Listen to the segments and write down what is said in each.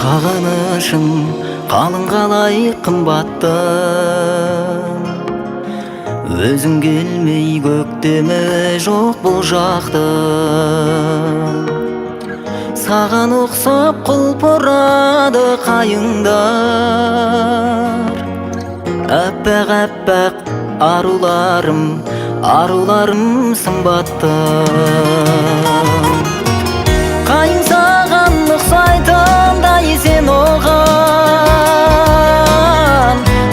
Сағынышың қалың қалай қымбаттым, өзің келмей көктемі жоқ бұл жақта. Саған ұқсап құлпырады қайыңдар, әппақ-әппақ аруларым, аруларым сымбаттым. Қайың саған ұқсайтындай сен оған,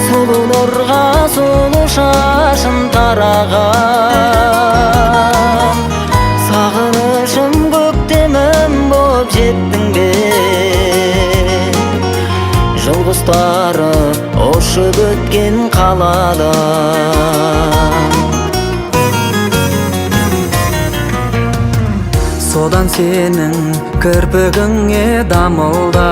сұлу нұрға сұлу шашын тараған. Сағынышым көктемім боп жеттің бе, жыл құстары ұшып өткен қаладан. Содан сенің кірпігіңе дамылдап,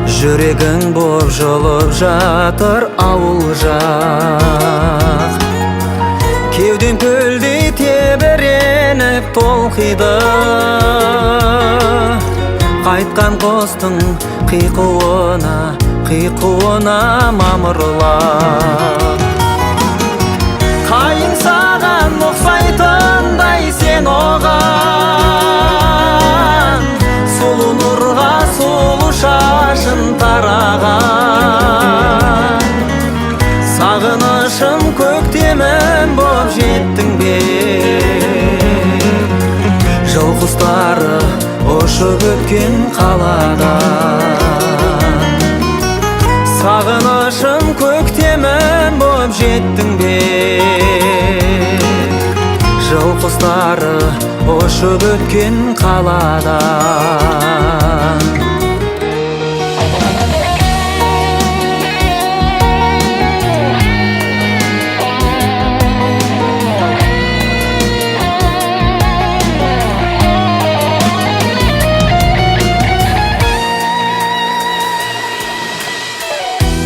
жүрегің боп жылып жатыр ауыл жақ. Кеудем көлдей тебіреніп толқиды, қайтқан құстың қиқуына, қиқуына мамырлап. Қайың саған ұқсайтындай сен оған, сұлу нұрға сұлу шашын тараған. Сағынышым көктемім боп жеттің бе, жыл құстары ұшып өткен қаладан. Сағынышым көктемім боп жеттің бе, жыл құстары ұшып өткен қаладан.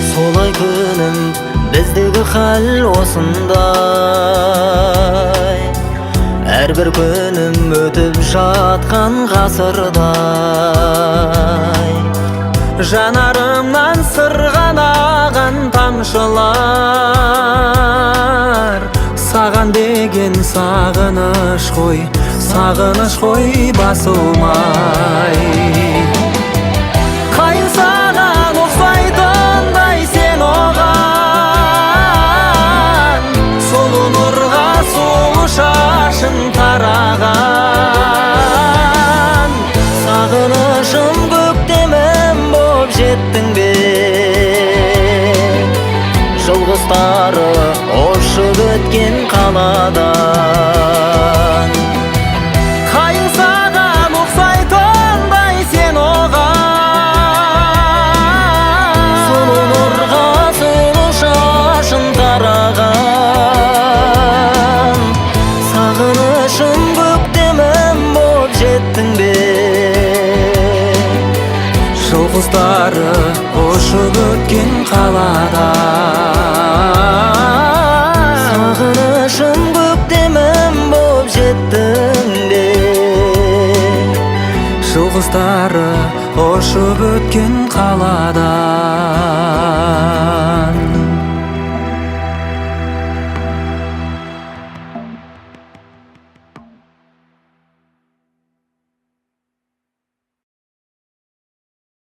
Солай күнім біздегі хал осындай, әрбір күнім өтіп жатқан ғасырдай. Жанарымнан сырғанаған тамшылар, саған деген сағыныш қой басылмай. Қайың саған ұқсайтындай сен оған, сұлу нұрға сұлу шашын тараған. Сағынышым көктемім боп жеттің бе, жыл құстары ұшып өткен қаладан. Қайың саған ұқсайтындай сен оған, сұлу нұрға сұлу шашын тараған. Сағынышым көктемім боп жеттің бе, жыл құстары ұшып өткен қаладан. Сағынышым көктемім боп жеттің бе, жыл құстары ұшып өткен қаладан.